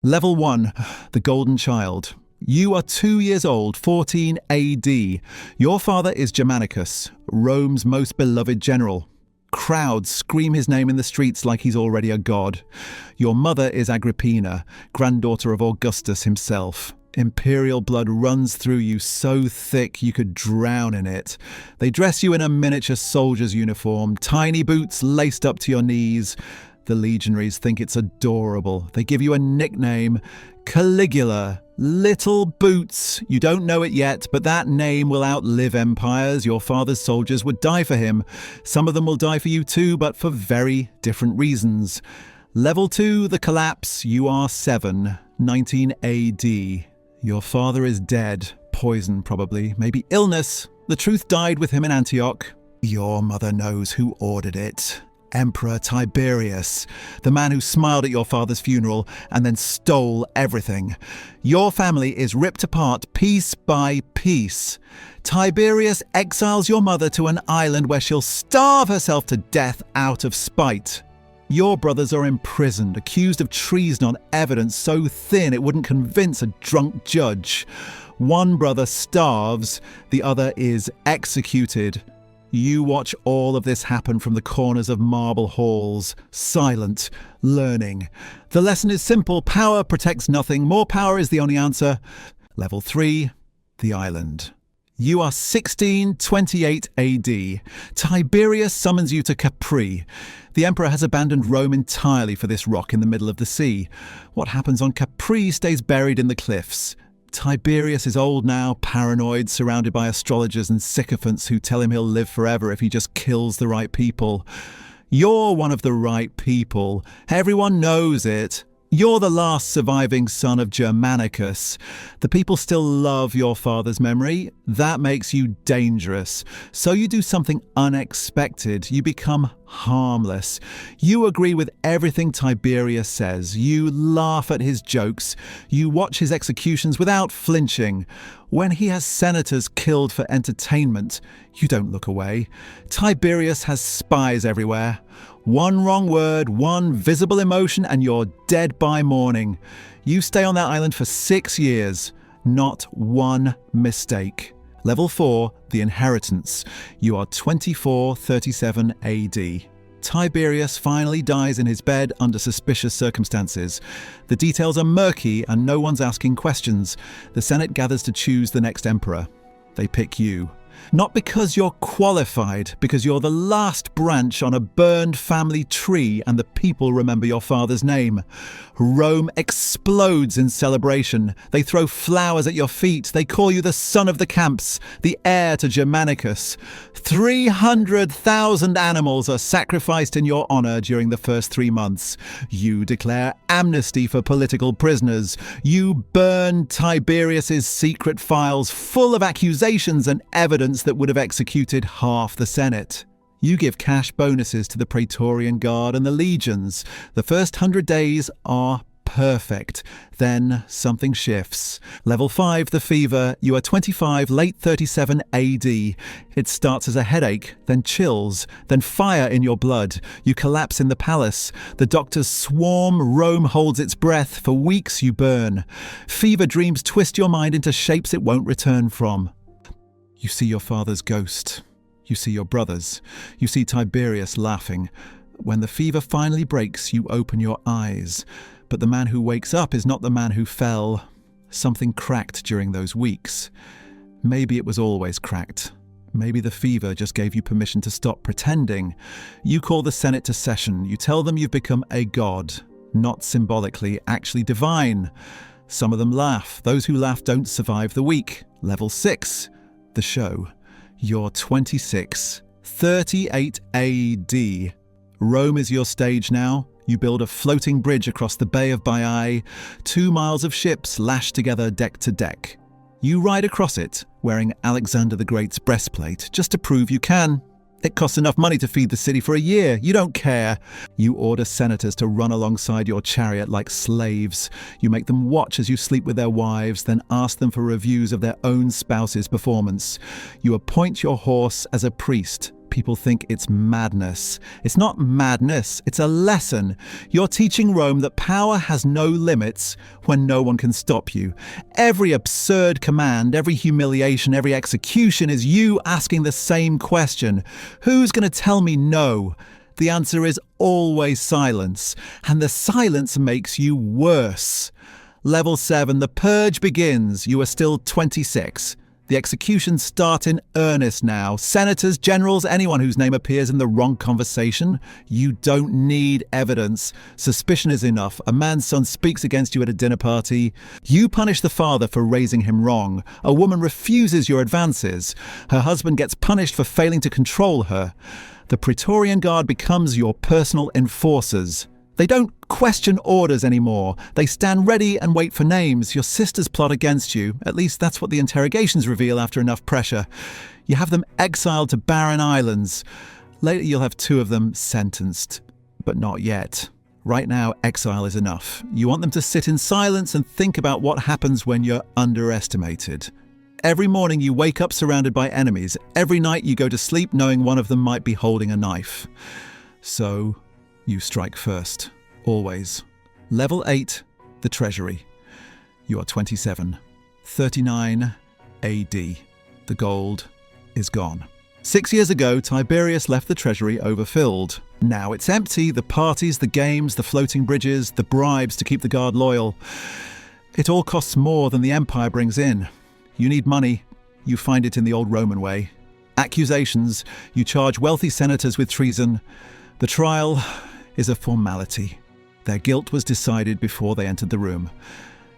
Level 1, the Golden Child. You are 2 years old, 14 AD. Your father is Germanicus, Rome's most beloved general. Crowds scream his name in the streets like he's already a god. Your mother is Agrippina, granddaughter of Augustus himself. Imperial blood runs through you so thick you could drown in it. They dress you in a miniature soldier's uniform, tiny boots laced up to your knees. The legionaries think it's adorable. They give you a nickname, Caligula, Little Boots. You don't know it yet, but that name will outlive empires. Your father's soldiers would die for him. Some of them will die for you too, but for very different reasons. Level 2, the collapse. You are 7, 19 AD. Your father is dead. Poison, probably. Maybe illness. The truth died with him in Antioch. Your mother knows who ordered it. Emperor Tiberius, the man who smiled at your father's funeral and then stole everything. Your family is ripped apart piece by piece. Tiberius exiles your mother to an island where she'll starve herself to death out of spite. Your brothers are imprisoned, accused of treason on evidence so thin it wouldn't convince a drunk judge. One brother starves, the other is executed. You watch all of this happen from the corners of marble halls, silent, learning. The lesson is simple. Power protects nothing. More power is the only answer. Level 3, the island. You are 1628 AD. Tiberius summons you to Capri. The emperor has abandoned Rome entirely for this rock in the middle of the sea. What happens on Capri stays buried in the cliffs. Tiberius is old now, paranoid, surrounded by astrologers and sycophants who tell him he'll live forever if he just kills the right people. You're one of the right people. Everyone knows it. You're the last surviving son of Germanicus. The people still love your father's memory. That makes you dangerous. So you do something unexpected. You become harmless. You agree with everything Tiberius says. You laugh at his jokes. You watch his executions without flinching. When he has senators killed for entertainment, you don't look away. Tiberius has spies everywhere. One wrong word, one visible emotion, and you're dead by morning. You stay on that island for 6 years. Not one mistake. Level 4, the inheritance. You are 2437 AD. Tiberius finally dies in his bed under suspicious circumstances. The details are murky and no one's asking questions. The Senate gathers to choose the next emperor. They pick you. Not because you're qualified, because you're the last branch on a burned family tree and the people remember your father's name. Rome explodes in celebration. They throw flowers at your feet. They call you the son of the camps, the heir to Germanicus. 300,000 animals are sacrificed in your honor during the first 3 months. You declare amnesty for political prisoners. You burn Tiberius's secret files full of accusations and evidence that would have executed half the Senate. You give cash bonuses to the Praetorian Guard and the legions. The first 100 days are perfect. Then something shifts. Level 5, the fever. You are 25, late 37 AD. It starts as a headache, then chills, then fire in your blood. You collapse in the palace. The doctors swarm. Rome holds its breath. For weeks you burn. Fever dreams twist your mind into shapes it won't return from. You see your father's ghost. You see your brothers. You see Tiberius laughing. When the fever finally breaks, you open your eyes. But the man who wakes up is not the man who fell. Something cracked during those weeks. Maybe it was always cracked. Maybe the fever just gave you permission to stop pretending. You call the Senate to session. You tell them you've become a god. Not symbolically, actually divine. Some of them laugh. Those who laugh don't survive the week. Level 6. The show. You're 26, 38 AD. Rome is your stage now. You build a floating bridge across the Bay of Baiae, 2 miles of ships lashed together deck to deck. You ride across it, wearing Alexander the Great's breastplate, just to prove you can. It costs enough money to feed the city for a year. You don't care. You order senators to run alongside your chariot like slaves. You make them watch as you sleep with their wives, then ask them for reviews of their own spouse's performance. You appoint your horse as a priest. People think it's madness. It's not madness, it's a lesson. You're teaching Rome that power has no limits when no one can stop you. Every absurd command, every humiliation, every execution is you asking the same question. Who's going to tell me no? The answer is always silence, and the silence makes you worse. Level 7, the purge begins. You are still 26. The executions start in earnest now. Senators, generals, anyone whose name appears in the wrong conversation. You don't need evidence. Suspicion is enough. A man's son speaks against you at a dinner party. You punish the father for raising him wrong. A woman refuses your advances. Her husband gets punished for failing to control her. The Praetorian Guard becomes your personal enforcers. They don't question orders anymore. They stand ready and wait for names. Your sisters plot against you. At least that's what the interrogations reveal after enough pressure. You have them exiled to barren islands. Later you'll have 2 of them sentenced. But not yet. Right now, exile is enough. You want them to sit in silence and think about what happens when you're underestimated. Every morning you wake up surrounded by enemies. Every night you go to sleep knowing one of them might be holding a knife. So you strike first, always. Level 8, the Treasury. You are 27. 39 AD. The gold is gone. 6 years ago, Tiberius left the Treasury overfilled. Now it's empty, the parties, the games, the floating bridges, the bribes to keep the guard loyal. It all costs more than the empire brings in. You need money. You find it in the old Roman way. Accusations. You charge wealthy senators with treason. The trial is a formality. Their guilt was decided before they entered the room.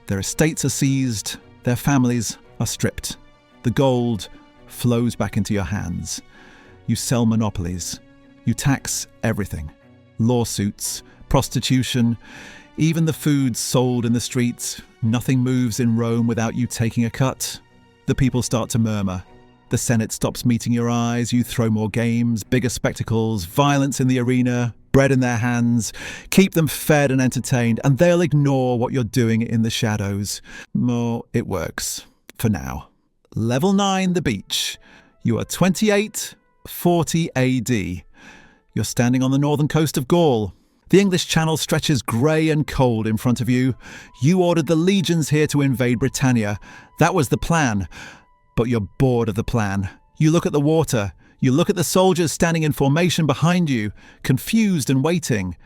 Their estates are seized, their families are stripped. The gold flows back into your hands. You sell monopolies. You tax everything. Lawsuits, prostitution, even the food sold in the streets. Nothing moves in Rome without you taking a cut. The people start to murmur. The Senate stops meeting your eyes. You throw more games, bigger spectacles, violence in the arena, bread in their hands. Keep them fed and entertained, and they'll ignore what you're doing in the shadows. Well, it works. For now. Level 9, the beach. You are 28, 40 AD. You're standing on the northern coast of Gaul. The English Channel stretches grey and cold in front of you. You ordered the legions here to invade Britannia. That was the plan. But you're bored of the plan. You look at the water. You look at the soldiers standing in formation behind you, confused and waiting.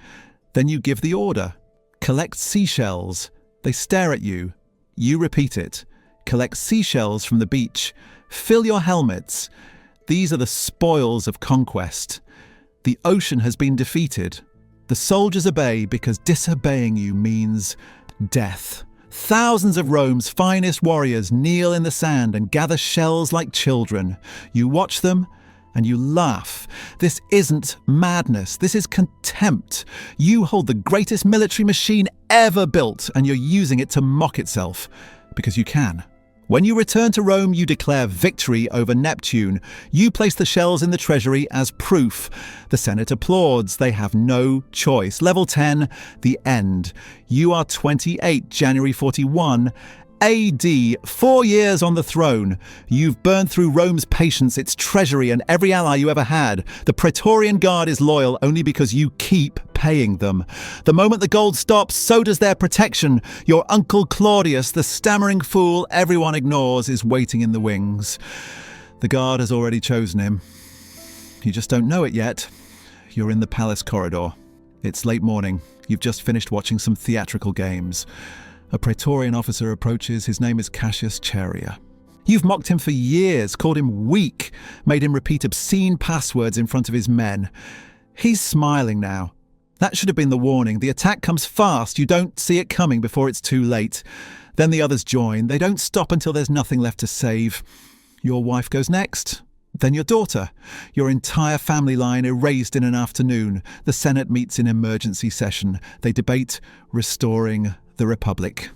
Then you give the order. Collect seashells. They stare at you. You repeat it. Collect seashells from the beach. Fill your helmets. These are the spoils of conquest. The ocean has been defeated. The soldiers obey because disobeying you means death. Thousands of Rome's finest warriors kneel in the sand and gather shells like children. You watch them and you laugh. This isn't madness. This is contempt. You hold the greatest military machine ever built and you're using it to mock itself because you can. When you return to Rome, you declare victory over Neptune. You place the shells in the treasury as proof. The Senate applauds. They have no choice. Level 10, the end. You are 28, January 41 AD, 4 years on the throne. You've burned through Rome's patience, its treasury, and every ally you ever had. The Praetorian Guard is loyal only because you keep paying them. The moment the gold stops, so does their protection. Your uncle Claudius, the stammering fool everyone ignores, is waiting in the wings. The guard has already chosen him. You just don't know it yet. You're in the palace corridor. It's late morning. You've just finished watching some theatrical games. A Praetorian officer approaches. His name is Cassius Chaerea. You've mocked him for years, called him weak, made him repeat obscene passwords in front of his men. He's smiling now. That should have been the warning. The attack comes fast. You don't see it coming before it's too late. Then the others join. They don't stop until there's nothing left to save. Your wife goes next. Then your daughter. Your entire family line erased in an afternoon. The Senate meets in emergency session. They debate restoring the Republic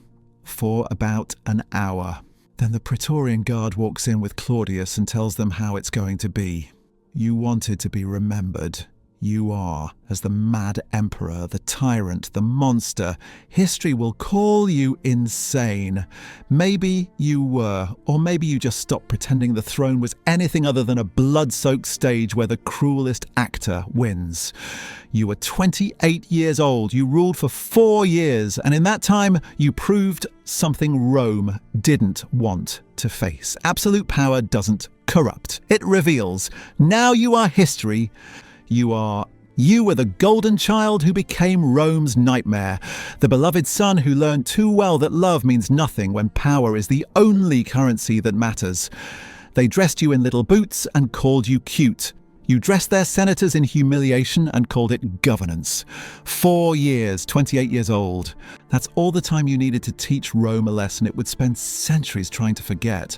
for about an hour. Then the Praetorian Guard walks in with Claudius and tells them how it's going to be. You wanted to be remembered. you are as the mad emperor, the tyrant, the monster. History will call you insane. Maybe you were, or maybe you just stopped pretending the throne was anything other than a blood-soaked stage where the cruelest actor wins. You were 28 years old, you ruled for 4 years, and in that time you proved something Rome didn't want to face. Absolute power doesn't corrupt, it reveals. Now you are history. You were the golden child who became Rome's nightmare, the beloved son who learned too well that love means nothing when power is the only currency that matters. They dressed you in little boots and called you cute. You dressed their senators in humiliation and called it governance. 4 years, 28 years old. That's all the time you needed to teach Rome a lesson it would spend centuries trying to forget.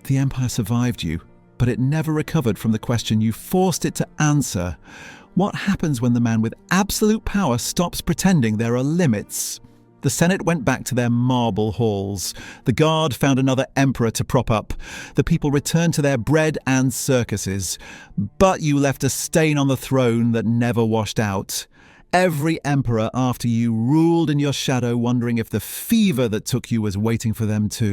The empire survived you, but it never recovered from the question you forced it to answer. What happens when the man with absolute power stops pretending there are limits? The Senate went back to their marble halls. The Guard found another emperor to prop up. The people returned to their bread and circuses. But you left a stain on the throne that never washed out. Every emperor after you ruled in your shadow, wondering if the fever that took you was waiting for them too.